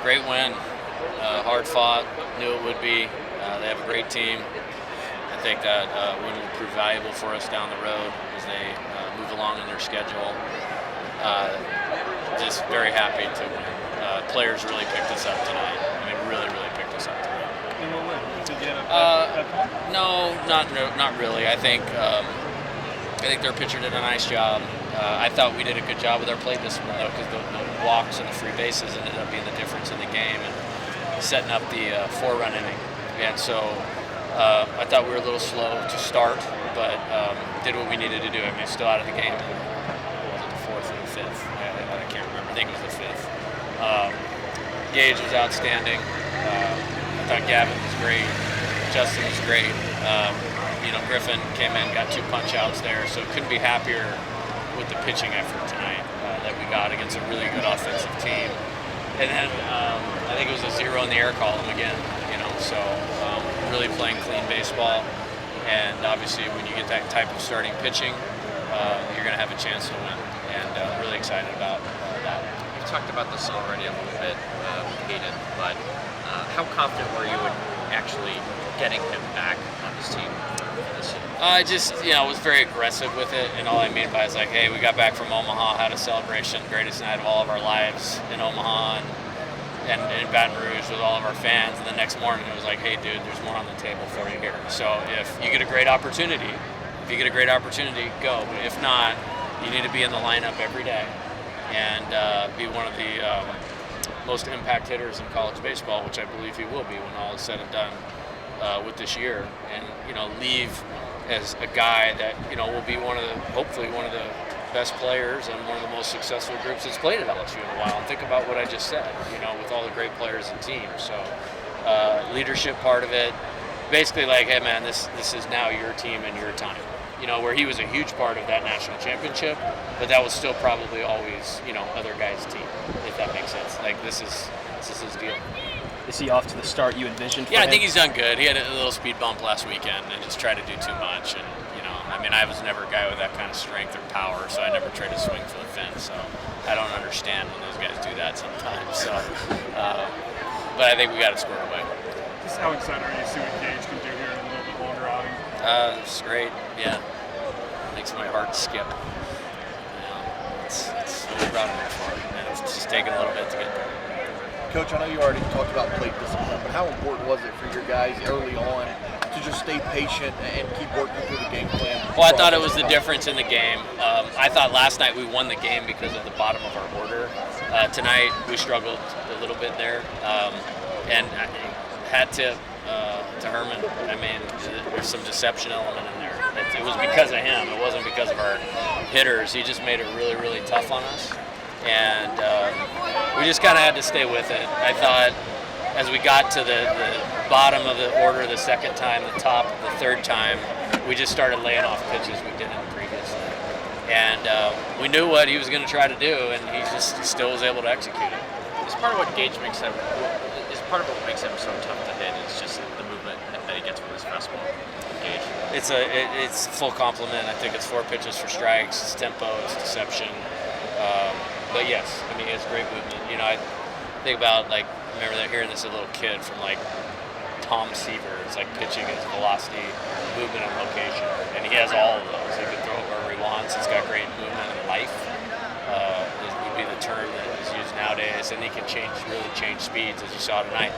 great win. Hard fought, knew it would be. They have a great team. I think that win will prove valuable for us down the road as they move along in their schedule. Just very happy to win. Players really picked us up tonight. I mean, really picked us up tonight. In what way? Did you get No, not really. I think their pitcher did a nice job. I thought we did a good job with our plate discipline, though, because the walks and the free bases ended up being the difference in the game and setting up the 4-run inning. And so I thought we were a little slow to start, but did what we needed to do. I mean, still out of the game. Was it the fourth or the fifth? I can't remember. I think it was the fifth. Gage was outstanding. I thought Gavin was great. Justin was great. Griffin came in, got 2 punch outs there, so couldn't be happier with the pitching effort tonight that we got against a really good offensive team. And then I think it was a 0 in the air column again. So really playing clean baseball. And obviously, when you get that type of starting pitching, you're going to have a chance to win. And really excited about that. You've talked about this already a little bit, Hayden, but how confident were you in actually getting him back on this team for this year? I just, was very aggressive with it, and all I mean by it is like, hey, we got back from Omaha, had a celebration, greatest night of all of our lives in Omaha and in Baton Rouge with all of our fans, and the next morning it was like, hey, dude, there's more on the table for you here. So if you get a great opportunity, go. But if not, you need to be in the lineup every day and be one of the most impact hitters in college baseball, which I believe he will be when all is said and done with this year, and leave as a guy that will be hopefully one of the best players and one of the most successful groups that's played at LSU in a while. And think about what I just said, with all the great players and teams. So leadership part of it, basically like, hey man, this is now your team and your time. Where he was a huge part of that national championship, but that was still probably always, other guys' team, if that makes sense. Like this is his deal. Is he off to the start you envisioned for him? I think he's done good. He had a little speed bump last weekend and just tried to do too much. And, I was never a guy with that kind of strength or power, so I never tried to swing for the fence. So I don't understand when those guys do that sometimes. So, but I think we got it squared away. Just how excited are you to see what Gage can do here in a little bit longer outing? It's great, yeah. Makes my heart skip. It's what we brought him here for, and it's just taking a little bit to get there. Coach, I know you already talked about plate discipline, but how important was it for your guys early on to just stay patient and keep working through the game plan? Well, I thought it was the difference in the game. I thought last night we won the game because of the bottom of our order. Tonight we struggled a little bit there, and hat tip to Herman. There's some deception element in there. It was because of him. It wasn't because of our hitters. He just made it really tough on us. And we just kind of had to stay with it. I thought as we got to the bottom of the order the second time, the top the third time, we just started laying off pitches we didn't previously. And we knew what he was going to try to do, and he just still was able to execute it. Is part of what makes him so tough to hit is just the movement that he gets from his fastball? Gage. It's full complement. I think it's 4 pitches for strikes, it's tempo, it's deception. But yes, he has great movement. I think about remember hearing this as a little kid from Tom Seaver. It's like pitching his velocity, movement, and location, and he has all of those. He can throw it wherever he wants. He's got great movement and life. Would be the term that is used nowadays, and he can really change speeds, as you saw tonight.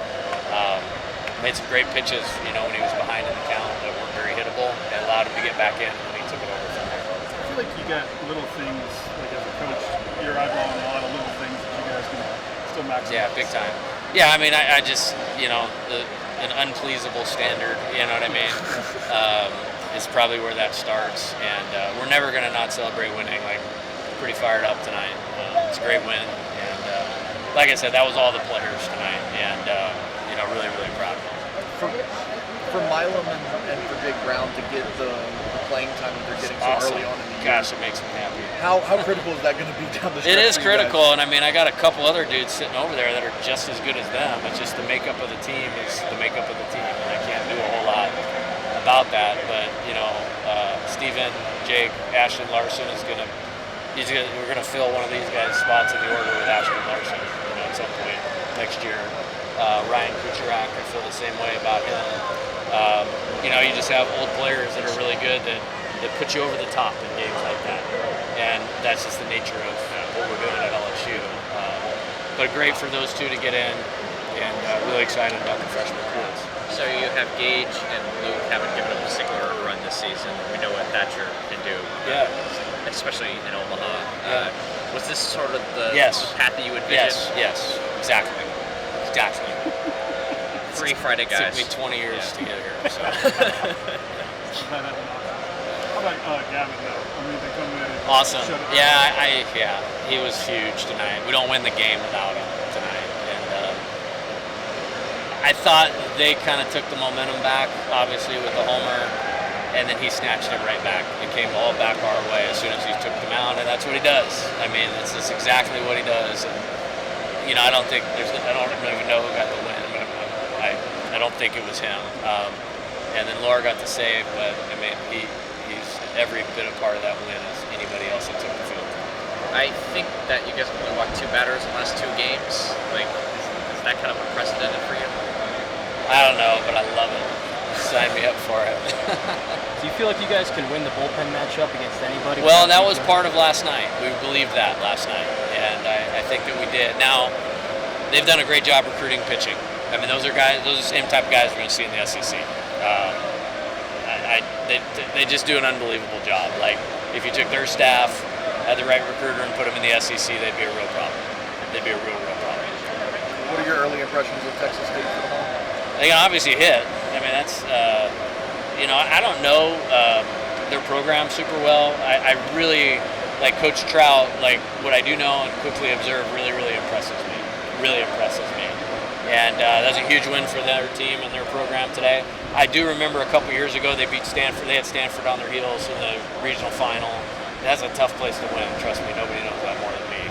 Made some great pitches, when he was behind in the count that weren't very hittable, and allowed him to get back in when he took it over from there. I feel like you got little things, as a coach, you're eyeballing a lot of little things that you guys can still maximize. Yeah, big time. Yeah, I just, an unpleasable standard, you know what I mean? Is probably where that starts, and we're never going to not celebrate winning. Pretty fired up tonight. It's a great win, and like I said, that was all the players tonight, and really proud of them. For Milam and for Jake Brown to get the playing time that they're getting so awesome. Early on in the year. Gosh, it makes me happy. How critical is that going to be down the stretch? It is for you guys? critical, and I got a couple other dudes sitting over there that are just as good as them. It's just the makeup of the team is the makeup of the team, and I can't do a whole lot about that. But Steven, Jake, Ashton Larson we're gonna fill one of these guys' spots in the order with Ashton Larson. at some point next year. Ryan Kucherak, I feel the same way about him. You just have old players that are really good that put you over the top in games like that. And that's just the nature of what we're doing at LSU. But great for those two to get in, and really excited about the freshman class. So you have Gage and Luke haven't given up a singular run this season. We know what Thatcher can do, especially in Omaha. Was this sort of the path that you envisioned? Yes, exactly. 3 Friday guys. It took me 20 years to get here. So. How about Gavin, though? I mean, they come in and awesome. shut it Yeah, he was huge tonight. We don't win the game without him tonight. And I thought they kind of took the momentum back, obviously, with the homer, and then he snatched it right back. It came all back our way as soon as he took them out, and that's what he does. I mean, that's exactly what he does. And, I don't think I don't even know who got the win, but I don't think it was him. And then Laura got the save, but I mean, he's every bit a part of that win as anybody else that took the field. I think that you guys have only walked 2 batters in the last 2 games. Like, is that kind of unprecedented for you? I don't know, but I love it. Sign me up for it. Do you feel like you guys can win the bullpen matchup against anybody? Well, that was part of last night. We believed that last night, and I think that we did. Now, they've done a great job recruiting pitching. I mean, those are the same type of guys we're going to see in the SEC. They just do an unbelievable job. Like, if you took their staff, had the right recruiter, and put them in the SEC, they'd be a real problem. They'd be a real problem. What are your early impressions of Texas State football? They can obviously hit. I mean, that's, I don't know their program super well. I really, like Coach Trout, like what I do know and quickly observe really, really impresses me. And that's a huge win for their team and their program today. I do remember a couple years ago they beat Stanford. They had Stanford on their heels in the regional final. That's a tough place to win. Trust me, nobody knows that more than me.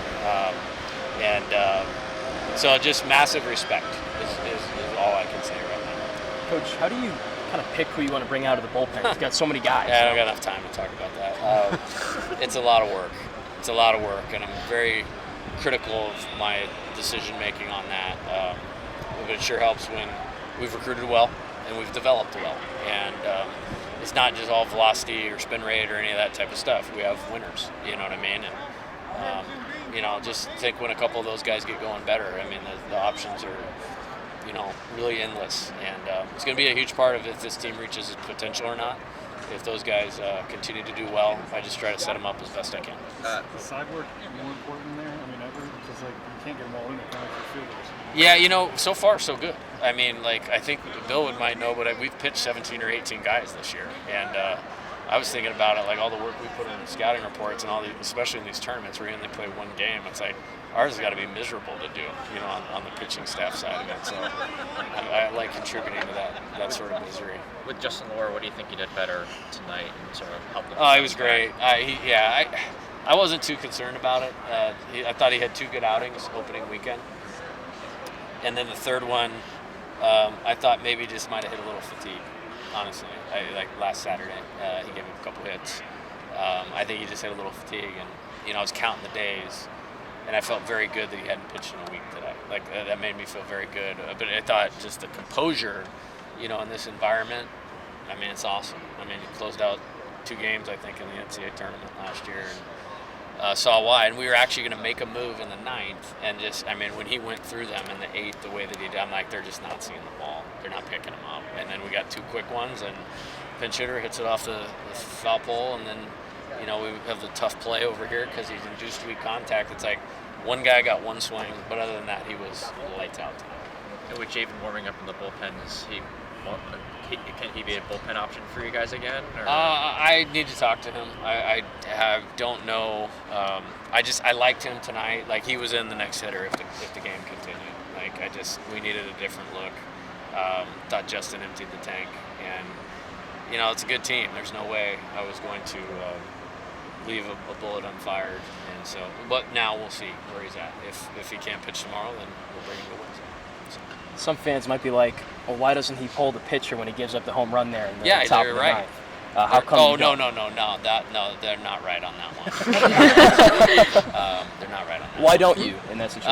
So just massive respect is all I can say right now. Coach, how do you kind of pick who you want to bring out of the bullpen? You've got so many guys. Yeah, I don't got enough time to talk about that. It's a lot of work. And I'm very critical of my decision making on that. But it sure helps when we've recruited well and we've developed well. And it's not just all velocity or spin rate or any of that type of stuff. We have winners, you know what I mean? And, just think when a couple of those guys get going better, I mean, the options are, really endless. And it's going to be a huge part of if this team reaches its potential or not. If those guys continue to do well, I just try to set them up as best I can. Is side work more important there? I mean, ever? Because, you can't get them all in there kind of for fielders. Yeah, so far so good. I mean, I think Bill might know, but we've pitched 17 or 18 guys this year. And I was thinking about it, all the work we put in the scouting reports and all these, especially in these tournaments where you only play one game. It's like ours has got to be miserable to do, on the pitching staff side of it. So I like contributing to that sort of misery. With Justin Lohr, what do you think he did better tonight and sort of help them? Oh, he was great. I wasn't too concerned about it. I thought he had 2 good outings opening weekend. And then the third one, I thought maybe just might have hit a little fatigue, honestly. Like last Saturday, he gave him a couple hits. I think he just hit a little fatigue, and I was counting the days, and I felt very good that he hadn't pitched in a week today. That made me feel very good. But I thought just the composure, in this environment, I mean, it's awesome. I mean, he closed out 2 games, I think, in the NCAA tournament last year. And saw why, and we were actually going to make a move in the 9th, and when he went through them in the 8th the way that he did, I'm like, they're just not seeing the ball. They're not picking them up. And then we got 2 quick ones, and pinch hitter hits it off the foul pole, and then, we have the tough play over here because he's induced weak contact. It's like one guy got 1 swing, but other than that, he was lights out. And with Javen warming up in the bullpen, can he be a bullpen option for you guys again? Or? I need to talk to him. I don't know. I liked him tonight. He was in the next hitter if the game continued. We needed a different look. Thought Justin emptied the tank, and it's a good team. There's no way I was going to leave a bullet unfired. And so, but now we'll see where he's at. If he can't pitch tomorrow, then we'll bring him to Wednesday. Some fans might be like, well, why doesn't he pull the pitcher when he gives up the home run there in the top of the right. 9th? How come? Oh, no, they're not right on that one. They're not right on that. Why don't you in that situation?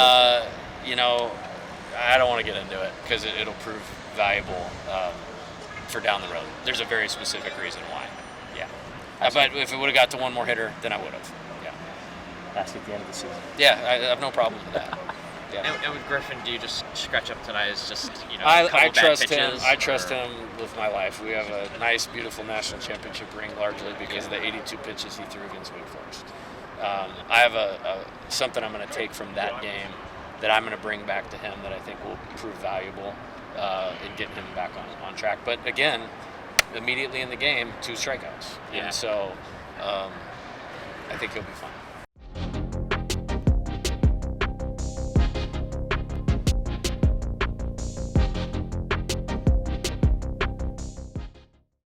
I don't want to get into it because it'll prove valuable for down the road. There's a very specific reason why. Yeah. But if it would have got to one more hitter, then I would have. Yeah. Ask at the end of the season. Yeah, I have no problem with that. Yeah. And with Griffin, do you just scratch up tonight as just I trust bad him. I trust him with my life. We have a nice, beautiful national championship ring, largely because of the 82 pitches he threw against Wake Forest. I have something I'm going to take from that game that I'm going to bring back to him that I think will prove valuable in getting him back on track. But again, immediately in the game, 2 strikeouts. Yeah. And so I think he'll be fine.